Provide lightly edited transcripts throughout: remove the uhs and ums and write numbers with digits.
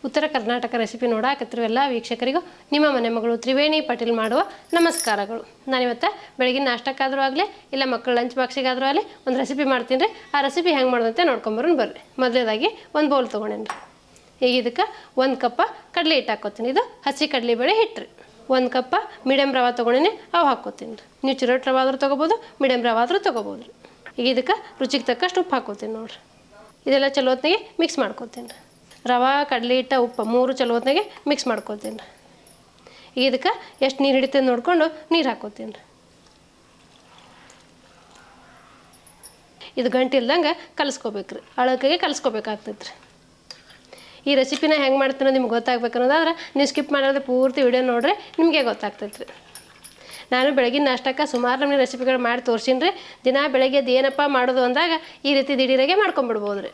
ಉತ್ತರ ಕರ್ನಾಟಕ ರೆಸಿಪಿ ನೋಡಾಕತ್ತಿರುವ ಎಲ್ಲ ವೀಕ್ಷಕರಿಗೂ ನಿಮ್ಮ ಮನೆ ಮಗಳು ತ್ರಿವೇಣಿ ಪಾಟೀಲ್ ಮಾಡುವ ನಮಸ್ಕಾರಗಳು. ನಾನಿವತ್ತು ಬೆಳಗಿನ ನಾಷ್ಟಕ್ಕಾದರೂ ಆಗಲಿ ಇಲ್ಲ ಮಕ್ಕಳ ಲಂಚ್ ಬಾಕ್ಸಿಗಾದರೂ ಆಗಲಿ ಒಂದು ರೆಸಿಪಿ ಮಾಡ್ತೀನಿ ರೀ. ಆ ರೆಸಿಪಿ ಹೆಂಗೆ ಮಾಡೋದಂತೆ ನೋಡ್ಕೊಂಬರೋಣ ಬರ್ರಿ. ಮೊದಲೇದಾಗಿ ಒಂದು ಬೌಲ್ ತೊಗೊಂಡೇನಿ ರೀ. ಈಗ ಇದಕ್ಕೆ 1 ಕಪ್ ಕಡಲೆ ಹಿಟ್ಟು ಹಾಕ್ಕೋತೀನಿ. ಇದು ಹಸಿ ಕಡಲೆಬೇಳೆ ಹಿಟ್ಟು ರೀ. 1 ಕಪ್ ಮೀಡಿಯಮ್ ರವೆ ತೊಗೊಂಡೇನಿ, ಅವು ಹಾಕ್ಕೋತೀನಿ ರೀ. ನೀವು ಚಿರೋಟ್ ರವೆ ಆದರೂ ತೊಗೋಬೋದು, ಮೀಡಿಯಮ್ ರವೆ ಆದರೂ ತೊಗೋಬೋದು ರೀ. ಈಗ ಇದಕ್ಕೆ ರುಚಿಗೆ ತಕ್ಕಷ್ಟು ಉಪ್ಪು ಹಾಕ್ಕೋತೀನಿ ನೋಡಿರಿ. ಇದೆಲ್ಲ ಚಲೋ ಹೊತ್ತಿಗೆ ಮಿಕ್ಸ್ ಮಾಡ್ಕೋತೀನಿ ರೀ. ರವೆ, ಕಡಲೆ ಹಿಟ್ಟು, ಉಪ್ಪು 3 ಚಲೋ ಹೊತ್ತಿಗೆ ಮಿಕ್ಸ್ ಮಾಡ್ಕೋತೀನಿ ರೀ. ಈಗ ಇದಕ್ಕೆ ಎಷ್ಟು ನೀರು ಹಿಡಿತದೆ ನೋಡಿಕೊಂಡು ನೀರು ಹಾಕ್ಕೋತೀನಿ ರೀ. ಇದು ಗಂಟು ಇಲ್ದಂಗೆ ಕಲಿಸ್ಕೋಬೇಕು ರೀ. ಅಳಕಾಗೆ ಕಲಿಸ್ಕೋಬೇಕಾಗ್ತೈತೆ ರೀ. ಈ ರೆಸಿಪಿನ ಹೆಂಗೆ ಮಾಡ್ತೀನೋ ನಿಮ್ಗೆ ಗೊತ್ತಾಗ್ಬೇಕು ಅನ್ನೋದಾದ್ರೆ ನೀವು ಸ್ಕಿಪ್ ಮಾಡೋದು ಪೂರ್ತಿ ವಿಡಿಯೋ ನೋಡ್ರಿ, ನಿಮಗೆ ಗೊತ್ತಾಗ್ತೈತೆ ರೀ. ನಾನು ಬೆಳಗಿನ ನಾಷ್ಟಕ್ಕೆ ಸುಮಾರು ನಮಗೆ ರೆಸಿಪಿಗಳು ಮಾಡಿ ತೋರಿಸೀನಿ ರೀ. ದಿನ ಬೆಳಗ್ಗೆ ಏನಪ್ಪ ಮಾಡೋದು ಅಂದಾಗ ಈ ರೀತಿ ದಿಢೀರಾಗೆ ಮಾಡ್ಕೊಂಬಿಡ್ಬೋದು ರೀ.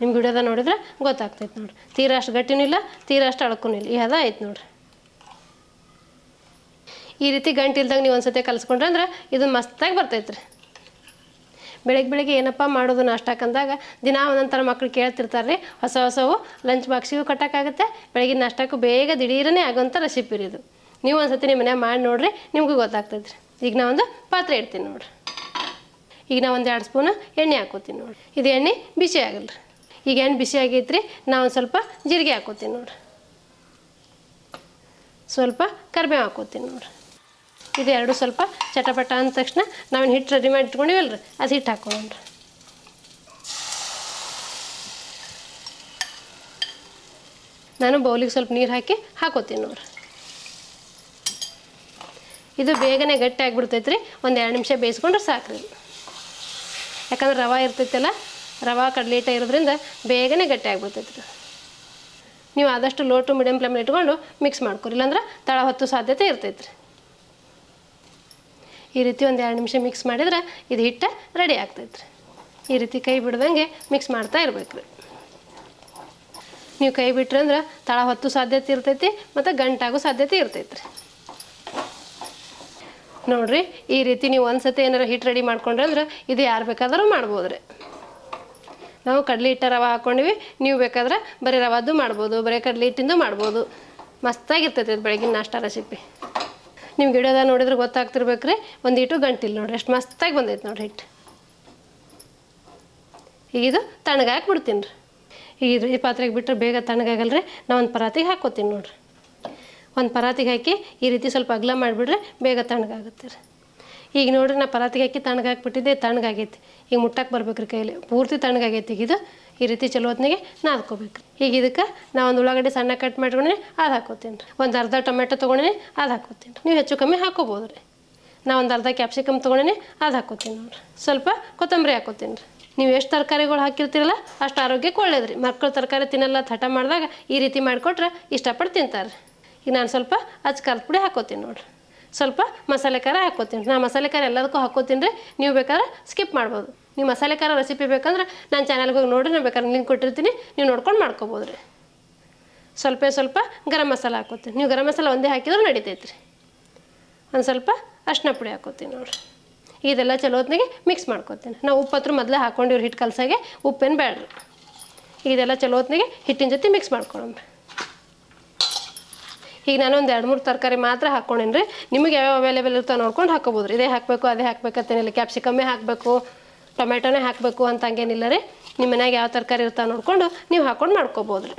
ನಿಮ್ಮ ವಿಡಿಯೋದ ನೋಡಿದ್ರೆ ಗೊತ್ತಾಗ್ತೈತೆ ನೋಡಿರಿ. ತೀರಾ ಅಷ್ಟು ಗಟ್ಟಿನೂ ಇಲ್ಲ, ತೀರಾ ಅಷ್ಟು ಅಳಕ್ಕೂ ಇಲ್ಲ, ಈ ಹದ ಐತೆ ನೋಡಿರಿ. ಈ ರೀತಿ ಗಂಟು ಇಲ್ದಂಗೆ ನೀವು ಒಂದು ಸತಿ ಕಲಿಸ್ಕೊಂಡ್ರೆ ಅಂದ್ರೆ ಇದು ಮಸ್ತಾಗಿ ಬರ್ತೈತೆ ರೀ. ಬೆಳಗ್ಗೆ ಏನಪ್ಪ ಮಾಡೋದು ನಾಷ್ಟಕ್ಕಂದಾಗ ದಿನ ಒಂದೊಂಥರ ಮಕ್ಳು ಕೇಳ್ತಿರ್ತಾರೆ ರೀ. ಹೊಸವು ಲಂಚ್ ಬಾಕ್ಸಿಗೂ ಕಟ್ಟೋಕ್ಕಾಗುತ್ತೆ, ಬೆಳಗಿನ ನಾಷ್ಟಕ್ಕೂ ಬೇಗ ದಿಢೀರನೇ ಆಗೋಂಥ ರೆಸಿಪಿ ರೀ ಇದು. ನೀವು ಒಂದು ಸತಿ ನಿಮ್ಮ ಮನೆ ಮಾಡಿ ನೋಡಿರಿ, ನಿಮಗೂ ಗೊತ್ತಾಗ್ತೈತೆ ರೀ. ಈಗ ನಾ ಒಂದು ಪಾತ್ರೆ ಇಡ್ತೀನಿ ನೋಡಿರಿ. ಈಗ ನಾ 1-2 ಸ್ಪೂನ್ ಎಣ್ಣೆ ಹಾಕೋತೀನಿ ನೋಡಿರಿ. ಇದು ಎಣ್ಣೆ ಬಿಸಿ ಆಗಲ್ಲ ರೀ. ಈಗ ಎಣ್ಣೆ ಬಿಸಿ ಆಗೈತೆ ರೀ. ನಾ ಒಂದು ಸ್ವಲ್ಪ ಜೀರಿಗೆ ಹಾಕೋತೀನಿ ನೋಡಿರಿ. ಸ್ವಲ್ಪ ಕರಿಬೇವು ಹಾಕೋತೀನಿ ನೋಡಿರಿ. ಇದು ಎರಡು ಸ್ವಲ್ಪ ಚಟಪಟ ಅಂದ ತಕ್ಷಣ ನಾವೇನು ಹಿಟ್ಟು ರೆಡಿ ಮಾಡಿ ಇಟ್ಕೊಂಡಿವಲ್ಲ ರೀ, ಅದು ಹಿಟ್ಟು ಹಾಕೊಳ್ಳೋಣ್ರಿ. ನಾನು ಬೌಲಿಗೆ ಸ್ವಲ್ಪ ನೀರು ಹಾಕೋತೀನಿ ನೋಡಿರಿ. ಇದು ಬೇಗನೆ ಗಟ್ಟಿ ಆಗಿಬಿಡ್ತೈತೆ ರೀ. 1-2 ನಿಮಿಷ ಬೇಯಿಸ್ಕೊಂಡ್ರೆ ಸಾಕು ರೀ. ಯಾಕಂದ್ರೆ ರವೆ ಇರ್ತೈತಲ್ಲ, ರವೆ ಕಡಲೆ ಹಿಟ್ಟು ಇರೋದ್ರಿಂದ ಬೇಗನೆ ಗಟ್ಟಿ ಆಗಿಬಿಡ್ತೈತೆ ರೀ. ನೀವು ಆದಷ್ಟು ಲೋ ಟು ಮೀಡಿಯಮ್ ಫ್ಲೇಮಲ್ಲಿ ಇಟ್ಕೊಂಡು ಮಿಕ್ಸ್ ಮಾಡ್ಕೊರಿ, ಇಲ್ಲಾಂದ್ರೆ ತಳ ಹೊತ್ತು ಸಾಧ್ಯತೆ ಇರ್ತೈತೆ ರೀ. ಈ ರೀತಿ 1-2 ನಿಮಿಷ ಮಿಕ್ಸ್ ಮಾಡಿದ್ರೆ ಇದು ಹಿಟ್ಟು ರೆಡಿ ಆಗ್ತೈತೆ ರೀ. ಈ ರೀತಿ ಕೈ ಬಿಡ್ದಂಗೆ ಮಿಕ್ಸ್ ಮಾಡ್ತಾ ಇರ್ಬೇಕು ರೀ. ನೀವು ಕೈ ಬಿಟ್ರೆ ಅಂದ್ರೆ ತಳ ಹೊತ್ತು ಸಾಧ್ಯತೆ ಇರ್ತೈತಿ ಮತ್ತು ಗಂಟಾಗೋ ಸಾಧ್ಯತೆ ಇರ್ತೈತೆ ರೀ. ನೋಡಿರಿ, ಈ ರೀತಿ ನೀವು ಒಂದು ಸತಿ ಏನಾರು ಹಿಟ್ಟು ರೆಡಿ ಮಾಡ್ಕೊಂಡ್ರೆ ಅಂದ್ರೆ ಇದು ಯಾರು ಬೇಕಾದರೂ ಮಾಡ್ಬೋದು ರೀ. ನಾವು ಕಡಲೆ ಹಿಟ್ಟು ರವೆ ಹಾಕ್ಕೊಂಡಿವಿ, ನೀವು ಬೇಕಾದ್ರೆ ಬರೀ ರವಾದ್ದು ಮಾಡ್ಬೋದು, ಬರೀ ಕಡಲೆ ಹಿಟ್ಟಿಂದು ಮಾಡ್ಬೋದು. ಮಸ್ತಾಗಿರ್ತೈತೆ ಇದು ಬೆಳಗಿನ ನಾಷ್ಟ ರೆಸಿಪಿ. ನಿಮ್ಗೆ ಗಿಡದ ನೋಡಿದ್ರೆ ಗೊತ್ತಾಗ್ತಿರ್ಬೇಕು ರೀ. ಒಂದು ಹಿಟ್ಟು ಗಂಟಿಲ್ಲ ನೋಡಿರಿ, ಎಷ್ಟು ಮಸ್ತಾಗಿ ಬಂದೈತೆ ನೋಡಿರಿ ಹಿಟ್ಟು. ಈಗ ಇದು ತಣ್ಣಗಾಕಿ ಬಿಡ್ತೀನಿ ರೀ. ಈಗ ಈ ಪಾತ್ರೆಗೆ ಬಿಟ್ಟರೆ ಬೇಗ ತಣ್ಣಗಾಗಲ್ಲ ರೀ. ನಾನು ಒಂದು ಪರಾತಿಗೆ ಹಾಕ್ಕೋತೀನಿ ನೋಡಿರಿ. ಒಂದು ಪರಾತಿಗೆ ಹಾಕಿ ಈ ರೀತಿ ಸ್ವಲ್ಪ ಅಗಲ ಮಾಡಿಬಿಡ್ರೆ ಬೇಗ ತಣ್ಣಗಾಗುತ್ತೆ ರೀ. ಈಗ ನೋಡಿರಿ, ನಾ ಪರಾತಿಗೆ ಹಾಕಿ ತಣ್ಣಗಾಕ್ಬಿಟ್ಟಿದ್ದೆ, ತಣ್ಣಗಾಗೈತಿ. ಈಗ ಮುಟ್ಟಕ್ಕೆ ಬರ್ಬೇಕು ರೀ ಕೈಯಲ್ಲಿ, ಪೂರ್ತಿ ತಣ್ಣಗಾಗೈತಿ. ಈಗ ಇದು ಈ ರೀತಿ ಚಲೋ ಹೊತ್ತಿಗೆ ನಾದ್ಕೋಬೇಕು ರೀ. ಈಗ ಇದಕ್ಕೆ ನಾ ಒಂದು ಉಳ್ಳಾಗಡ್ಡಿ ಸಣ್ಣ ಕಟ್ ಮಾಡ್ಕೊಂಡೆ ಅದು ಹಾಕೋತೀನಿ ರೀ. ಒಂದು ಅರ್ಧ ಟೊಮೆಟೊ ತೊಗೊಂಡೇನೆ, ಅದು ಹಾಕೋತೀನಿ ರೀ. ನೀವು ಹೆಚ್ಚು ಕಮ್ಮಿ ಹಾಕೋಬೋದು ರೀ. ನಾ ಒಂದು ಅರ್ಧ ಕ್ಯಾಪ್ಸಿಕಮ್ ತೊಗೊಂಡೇನೆ, ಅದು ಹಾಕೋತೀನಿ ನೋಡಿರಿ. ಸ್ವಲ್ಪ ಕೊತ್ತಂಬರಿ ಹಾಕೋತೀನಿ ರೀ. ನೀವು ಎಷ್ಟು ತರಕಾರಿಗಳು ಹಾಕಿರ್ತೀರಲ್ಲ ಅಷ್ಟು ಆರೋಗ್ಯಕ್ಕೆ ಒಳ್ಳೇದು ರೀ. ಮಕ್ಕಳು ತರಕಾರಿ ತಿನ್ನಲ್ಲ ಹಠ ಮಾಡಿದಾಗ ಈ ರೀತಿ ಮಾಡಿಕೊಟ್ರೆ ಇಷ್ಟಪಟ್ಟು ತಿಂತಾರೆ. ಈಗ ನಾನು ಸ್ವಲ್ಪ ಖಾರದ ಪುಡಿ ಹಾಕೋತೀನಿ ನೋಡಿರಿ. ಸ್ವಲ್ಪ ಮಸಾಲೆ ಖಾರ ಹಾಕ್ಕೋತೀನಿ. ನಾ ಮಸಾಲೆ ಖಾರ ಎಲ್ಲದಕ್ಕೂ ಹಾಕ್ಕೋತೀನಿ ರೀ. ನೀವು ಬೇಕಾದ್ರೆ ಸ್ಕಿಪ್ ಮಾಡ್ಬೋದು. ನೀವು ಮಸಾಲೆ ಖಾರ ರೆಸಿಪಿ ಬೇಕಂದ್ರೆ ನಾನು ಚಾನಲ್ಗೆ ಹೋಗಿ ನೋಡಿ, ನಾನು ಬೇಕಾದ್ರೆ ಲಿಂಕ್ ಕೊಟ್ಟಿರ್ತೀನಿ, ನೀವು ನೋಡ್ಕೊಂಡು ಮಾಡ್ಕೋಬೋದು ರೀ. ಸ್ವಲ್ಪ ಗರಂ ಮಸಾಲ ಹಾಕ್ಕೋತೀನಿ. ನೀವು ಗರಂ ಮಸಾಲ ಒಂದೇ ಹಾಕಿದ್ರೆ ನಡಿತೈತೆ ರೀ. ಒಂದು ಸ್ವಲ್ಪ ಅರಿಶಿನ ಪುಡಿ ಹಾಕ್ಕೋತೀನಿ ನೋಡಿರಿ. ಇದೆಲ್ಲ ಚಲೋ ಹೊತ್ತಿಗೆ ಮಿಕ್ಸ್ ಮಾಡ್ಕೋತೀನಿ. ನಾವು ಉಪ್ಪು ಹತ್ರ ಮೊದಲೇ ಹಾಕ್ಕೊಂಡಿವ್ರಿ ಹಿಟ್ಟು ಕಲಸಾಗೆ, ಉಪ್ಪೇನು ಬೇಡ್ರಿ. ಇದೆಲ್ಲ ಚಲೋ ಹೊತ್ತಿಗೆ ಹಿಟ್ಟಿನ ಜೊತೆ ಮಿಕ್ಸ್ ಮಾಡ್ಕೊಳ್ಳೋಣ. ಈಗ ನಾನು ಒಂದು 2-3 ತರಕಾರಿ ಮಾತ್ರ ಹಾಕ್ಕೊಂಡೇನಿ ರೀ. ನಿಮಗೆ ಯಾವ ಅವೈಲೇಬಲ್ ಇರ್ತಾವೆ ನೋಡ್ಕೊಂಡು ಹಾಕೋಬೋದು ರೀ. ಇದೇ ಹಾಕಬೇಕು ಅದೇ ಹಾಕ್ಬೇಕಂತೇನಿಲ್ಲ, ಕ್ಯಾಪ್ಸಿಕಮ್ಮೇ ಹಾಕಬೇಕು, ಟೊಮೆಟೊನೇ ಹಾಕಬೇಕು ಅಂತ ಹಂಗೇನಿಲ್ಲ ರೀ. ನಿಮ್ಮ ಮನ್ಯಾಗ ಯಾವ ತರಕಾರಿ ಇರ್ತಾವೆ ನೋಡ್ಕೊಂಡು ನೀವು ಹಾಕ್ಕೊಂಡು ಮಾಡ್ಕೋಬೋದು ರೀ.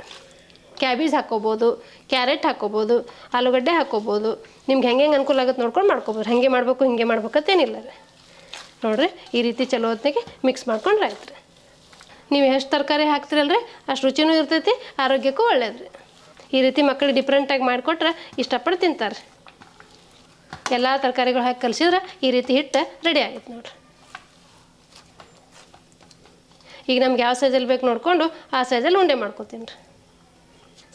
ಕ್ಯಾಬೇಜ್ ಹಾಕ್ಕೋಬೋದು, ಕ್ಯಾರೆಟ್ ಹಾಕ್ಕೋಬೋದು, ಆಲೂಗಡ್ಡೆ ಹಾಕ್ಕೋಬೋದು. ನಿಮ್ಗೆ ಹೆಂಗೆ ಅನುಕೂಲ ಆಗುತ್ತೆ ನೋಡ್ಕೊಂಡು ಮಾಡ್ಕೋಬೋದು. ಹಾಗೆ ಮಾಡಬೇಕು ಹಿಂಗೆ ಮಾಡ್ಬೇಕಂತೇನಿಲ್ಲ ರೀ. ನೋಡಿರಿ, ಈ ರೀತಿ ಚಲೋ ಹೊತ್ತಿಗೆ ಮಿಕ್ಸ್ ಮಾಡ್ಕೊಂಡ್ರೆ ಆಯ್ತು ರೀ. ನೀವು ಎಷ್ಟು ತರಕಾರಿ ಹಾಕ್ತಿರಲ್ಲ ರೀ ಅಷ್ಟು ರುಚಿನೂ ಇರ್ತೈತಿ, ಆರೋಗ್ಯಕ್ಕೂ ಒಳ್ಳೇದು ರೀ. ಈ ರೀತಿ ಮಕ್ಕಳಿಗೆ ಡಿಫ್ರೆಂಟಾಗಿ ಮಾಡಿಕೊಟ್ರೆ ಇಷ್ಟಪಟ್ಟು ತಿಂತಾರೆ. ಎಲ್ಲ ತರಕಾರಿಗಳು ಹಾಕಿ ಕಲಿಸಿದ್ರೆ ಈ ರೀತಿ ಹಿಟ್ಟು ರೆಡಿ ಆಗೈತೆ ನೋಡಿರಿ. ಈಗ ನಮ್ಗೆ ಯಾವ ಸೈಜಲ್ಲಿ ಬೇಕು ನೋಡಿಕೊಂಡು ಆ ಸೈಜಲ್ಲಿ ಉಂಡೆ ಮಾಡ್ಕೊತೀನಿ ರೀ.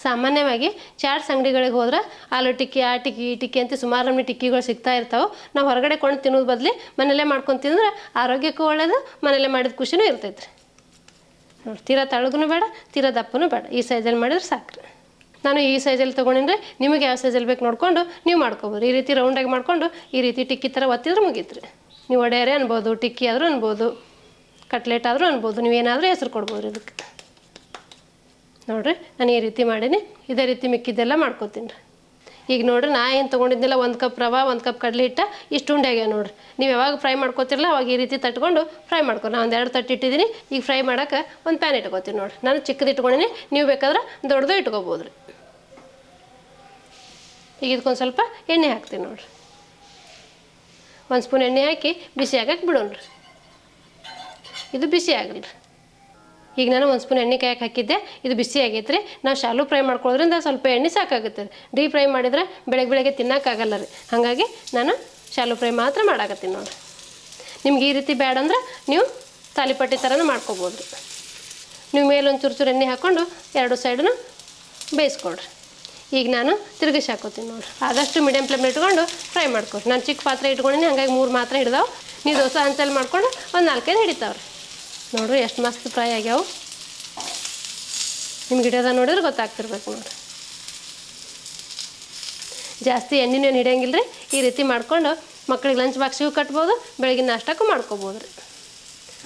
ಸಾಮಾನ್ಯವಾಗಿ ಚಾಟ್ಸ್ ಅಂಗಡಿಗಳಿಗೆ ಹೋದ್ರೆ ಆಲೂ ಟಿಕ್ಕಿ, ಆ ಟಿಕ್ಕಿ, ಈ ಟಿಕ್ಕಿ ಅಂತ ಸುಮಾರು ನಮಗೆ ಟಿಕ್ಕಿಗಳು ಸಿಗ್ತಾ ಇರ್ತಾವೆ. ನಾವು ಹೊರಗಡೆ ಕೊಂಡು ತಿನ್ನೋದು ಬದಲು ಮನೆಯಲ್ಲೇ ಮಾಡ್ಕೊಂಡು ತಿಂದ್ರೆ ಆರೋಗ್ಯಕ್ಕೂ ಒಳ್ಳೆಯದು, ಮನೆಯಲ್ಲೇ ಮಾಡಿದ ಖುಷಿನೂ ಇರ್ತೈತೆ ರೀ. ನೋಡಿ, ತೀರಾ ತಳಗೂ ಬೇಡ, ತೀರಾ ದಪ್ಪನೂ ಬೇಡ, ಈ ಸೈಜಲ್ಲಿ ಮಾಡಿದ್ರೆ ಸಾಕು ರೀ. ನಾನು ಈ ಸೈಜಲ್ಲಿ ತೊಗೊಂಡಿದ್ರೆ ನಿಮಗೆ ಯಾವ ಸೈಜಲ್ಲಿ ಬೇಕು ನೋಡಿಕೊಂಡು ನೀವು ಮಾಡ್ಕೊಬೋದು. ಈ ರೀತಿ ರೌಂಡಾಗಿ ಮಾಡಿಕೊಂಡು ಈ ರೀತಿ ಟಿಕ್ಕಿ ಥರ ಒತ್ತಿದ್ರೆ ಮುಗೀತು ರೀ. ನೀವು ಒಡೆಯರೇ ಅನ್ಬೋದು, ಟಿಕ್ಕಿ ಆದರೂ ಅನ್ಬೋದು, ಕಟ್ಲೆಟ್ ಆದರೂ ಅನ್ಬೋದು, ನೀವೇನಾದರೂ ಹೆಸರು ಕೊಡ್ಬೋದು ಇದಕ್ಕೆ. ನೋಡಿರಿ ನಾನು ಈ ರೀತಿ ಮಾಡೀನಿ. ಇದೇ ರೀತಿ ಮಿಕ್ಕಿದ್ದೆಲ್ಲ ಮಾಡ್ಕೊತೀನಿ ರೀ. ಈಗ ನೋಡಿರಿ ನಾ ಏನು ತೊಗೊಂಡಿದ್ದಿಲ್ಲ, 1 ಕಪ್ ರವೆ, 1 ಕಪ್ ಕಡಲೆ ಹಿಟ್ಟು, ಇಷ್ಟು ಉಂಡೆ ಆಗ್ಯಾವ ನೋಡಿರಿ. ನೀವು ಯಾವಾಗ ಫ್ರೈ ಮಾಡ್ಕೊತಿರಲ್ಲ ಅವಾಗ ಈ ರೀತಿ ತಟ್ಕೊಂಡು ಫ್ರೈ ಮಾಡ್ಕೊಂಡು, ನಾನು 2 ತಟ್ಟು ಇಟ್ಟಿದ್ದೀನಿ. ಈಗ ಫ್ರೈ ಮಾಡೋಕೆ ಒಂದು ಪ್ಯಾನ್ ಇಟ್ಕೊತೀನಿ ನೋಡಿರಿ. ನಾನು ಚಿಕ್ಕದು ಇಟ್ಕೊಂಡಿನಿ, ನೀವು ಬೇಕಾದ್ರೆ ದೊಡ್ಡದು ಇಟ್ಕೊಬೋದು ರೀ. ಈಗ ಇದಕ್ಕೊಂದು ಸ್ವಲ್ಪ ಎಣ್ಣೆ ಹಾಕ್ತೀನಿ ನೋಡಿರಿ. 1 ಸ್ಪೂನ್ ಎಣ್ಣೆ ಹಾಕಿ ಬಿಸಿ ಆಗಕ್ಕೆ ಬಿಡೋಣ ರೀ. ಇದು ಬಿಸಿ ಆಗಲ್ಲ ರೀ. ಈಗ ನಾನು 1 ಸ್ಪೂನ್ ಎಣ್ಣೆ ಕಾಯಕ್ಕೆ ಹಾಕಿದ್ದೆ, ಇದು ಬಿಸಿ ಆಗೈತೆ ರೀ. ನಾವು ಶಾಲು ಫ್ರೈ ಮಾಡ್ಕೊಳ್ಳೋದ್ರಿಂದ ಸ್ವಲ್ಪ ಎಣ್ಣೆ ಸಾಕಾಗುತ್ತೆ ರೀ. ಡೀಪ್ ಫ್ರೈ ಮಾಡಿದರೆ ಬೆಳಗ್ಗೆ ತಿನ್ನೋಕ್ಕಾಗಲ್ಲ ರೀ. ಹಾಗಾಗಿ ನಾನು ಶಾಲು ಫ್ರೈ ಮಾತ್ರ ಮಾಡಾಕತ್ತೀನಿ ನೋಡಿರಿ. ನಿಮ್ಗೆ ಈ ರೀತಿ ಬೇಡ ಅಂದ್ರೆ ನೀವು ತಾಲಿಪಟ್ಟಿ ಥರನೂ ಮಾಡ್ಕೊಬೋದು ರೀ. ನೀವು ಮೇಲೆ ಒಂದು ಚೂರು ಎಣ್ಣೆ ಹಾಕ್ಕೊಂಡು 2 ಸೈಡನ್ನು ಬೇಯಿಸ್ಕೊಳ್ರಿ. ಈಗ ನಾನು ತಿರುಗಿಸಿ ಹಾಕೋತೀನಿ ನೋಡಿರಿ. ಆದಷ್ಟು ಮೀಡಿಯಮ್ ಫ್ಲೇಮ್ ಇಟ್ಕೊಂಡು ಫ್ರೈ ಮಾಡ್ಕೊಳ್ರಿ. ನಾನು ಚಿಕ್ಕ ಪಾತ್ರೆ ಇಟ್ಕೊಂಡಿನಿ, ಹಾಗಾಗಿ 3 ಮಾತ್ರ ಹಿಡ್ದಾವೆ. ನೀವು ದೋಸೆ ಹಂಚಲ್ಲಿ ಮಾಡ್ಕೊಂಡು ಒಂದು 4-5 ಹಿಡಿತಾವ್ರಿ. ನೋಡಿರಿ ಎಷ್ಟು ಮಸ್ತ್ ಫ್ರೈ ಆಗ್ಯಾವು. ನಿಮ್ಗೆ ಹಿಡಿಯೋದ ನೋಡಿದ್ರೆ ಗೊತ್ತಾಗ್ತಿರ್ಬೇಕು ನೋಡಿರಿ. ಜಾಸ್ತಿ ಎಣ್ಣೆನೇನು ಹಿಡಿಯಂಗಿಲ್ಲ ರೀ. ಈ ರೀತಿ ಮಾಡ್ಕೊಂಡು ಮಕ್ಳಿಗೆ ಲಂಚ್ ಬಾಕ್ಸಿಗೂ ಕಟ್ಬೋದು, ಬೆಳಗಿನ ನಾಷ್ಟಕ್ಕೂ ಮಾಡ್ಕೊಬೋದು ರೀ.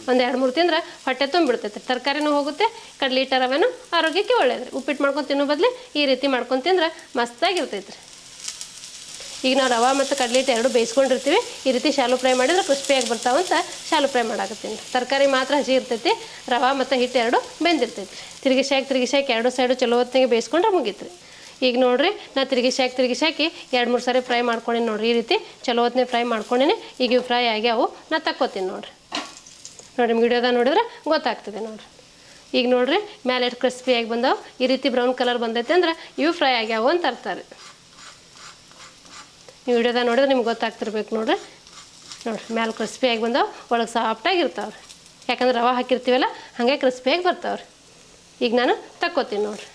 ಒಂದು 2-3 ತಿಂದ್ರೆ ಹೊಟ್ಟೆ ತುಂಬಿಡ್ತೈತೆ. ತರಕಾರಿನೂ ಹೋಗುತ್ತೆ, ಕಡಲೆ ಹಿಟ್ಟು ರವೆನೂ ಆರೋಗ್ಯಕ್ಕೆ ಒಳ್ಳೇದು ರೀ. ಉಪ್ಪಿಟ್ಟು ಮಾಡ್ಕೊಂಡು ತಿನ್ನೋ ಬದಲು ಈ ರೀತಿ ಮಾಡ್ಕೊಂಡು ತಿಂದ್ರೆ ಮಸ್ತಾಗಿರ್ತೈತೆ ರೀ. ಈಗ ನಾವು ರವೆ ಮತ್ತು ಕಡಲೆ ಹಿಟ್ಟು 2 ಬೇಯಿಸ್ಕೊಂಡಿರ್ತೀವಿ. ಈ ರೀತಿ ಶಾಲು ಫ್ರೈ ಮಾಡಿದ್ರೆ ಕ್ರಿಸ್ಪಿಯಾಗಿ ಬರ್ತಾವಂತ ಶಾಲು ಫ್ರೈ ಮಾಡಾಕತ್ತೀನಿ. ತರಕಾರಿ ಮಾತ್ರ ಹಸಿ ಇರ್ತೈತಿ, ರವೆ ಮತ್ತು ಹಿಟ್ಟು 2 ಬೆಂದಿರ್ತೈತಿ. ತಿರುಗಿಸಾಕಿ 2 ಸೈಡು ಚಲೋ ಹೊತ್ತಿಗೆ ಬೇಯಿಸ್ಕೊಂಡ್ರೆ ಮುಗೀತು ರೀ. ಈಗ ನೋಡಿರಿ ನಾನು ತಿರುಗಿಸಾಕಿ 2-3 ಸಾರಿ ಫ್ರೈ ಮಾಡ್ಕೊಂಡೀನಿ ನೋಡಿರಿ. ಈ ರೀತಿ ಚಲೋ ಹೊತ್ತಿಗೆ ಫ್ರೈ ಮಾಡ್ಕೊಂಡೀನಿ. ಈಗ ಇವು ಫ್ರೈ ಆಗ್ಯಾವು, ನಾನು ತಕ್ಕೋತೀನಿ ನೋಡಿರಿ. ನೋಡಿ ನಿಮ್ಗೆ ವಿಡಿಯೋದಾಗ ನೋಡಿದ್ರೆ ಗೊತ್ತಾಗ್ತದೆ ನೋಡಿರಿ. ಈಗ ನೋಡಿರಿ ಮೇಲೆ ಎಷ್ಟು ಕ್ರಿಸ್ಪಿಯಾಗಿ ಬಂದಾವೆ. ಈ ರೀತಿ ಬ್ರೌನ್ ಕಲರ್ ಬಂದೈತೆ ಅಂದ್ರೆ ಇವು ಫ್ರೈ ಆಗ್ಯಾವು ಅಂತ ಅರ್ಥ ರೀ. ನೀವು ವಿಡಿಯೋದಾಗ ನೋಡಿದ್ರೆ ನಿಮ್ಗೆ ಗೊತ್ತಾಗ್ತಿರ್ಬೇಕು ನೋಡಿರಿ. ನೋಡಿರಿ ಮೇಲೆ ಕ್ರಿಸ್ಪಿಯಾಗಿ ಬಂದಾವೆ, ಒಳಗೆ ಸಾಫ್ಟಾಗಿರ್ತಾವೆ ರೀ. ಯಾಕಂದ್ರೆ ರವೆ ಹಾಕಿರ್ತೀವಲ್ಲ ಹಾಗೆ ಕ್ರಿಸ್ಪಿಯಾಗಿ ಬರ್ತಾವೆ ರೀ. ಈಗ ನಾನು ತಕ್ಕೋತೀನಿ ನೋಡಿರಿ.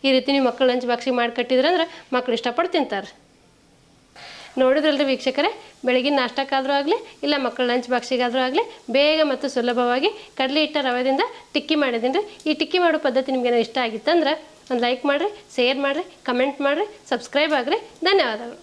ಈ ರೀತಿ ನೀವು ಮಕ್ಕಳು ಲಂಚ್ ಬಾಕ್ಸಿಗೆ ಮಾಡಿ ಕಟ್ಟಿದ್ರೆ ಅಂದ್ರೆ ಮಕ್ಳು ಇಷ್ಟಪಟ್ಟು ತಿಂತಾರೆ. ನೋಡಿದ್ರಲ್ರಿ ವೀಕ್ಷಕರೇ, ಬೆಳಗಿನ ನಾಷ್ಟಕ್ಕಾದರೂ ಆಗಲಿ ಇಲ್ಲ ಮಕ್ಕಳ ಲಂಚ್ ಬಾಕ್ಸಿಗಾದರೂ ಆಗಲಿ ಬೇಗ ಮತ್ತು ಸುಲಭವಾಗಿ ಕಡಲೆ ಹಿಟ್ಟು ರವೆದಿಂದ ಟಿಕ್ಕಿ ಮಾಡಿದ್ದೀನಿ ರೀ. ಈ ಟಿಕ್ಕಿ ಮಾಡೋ ಪದ್ಧತಿ ನಿಮಗೇನೋ ಇಷ್ಟ ಆಗಿತ್ತಂದ್ರೆ ಒಂದು ಲೈಕ್ ಮಾಡಿರಿ, ಶೇರ್ ಮಾಡಿರಿ, ಕಮೆಂಟ್ ಮಾಡಿರಿ, ಸಬ್ಸ್ಕ್ರೈಬ್ ಆಗಿರಿ. ಧನ್ಯವಾದಗಳು.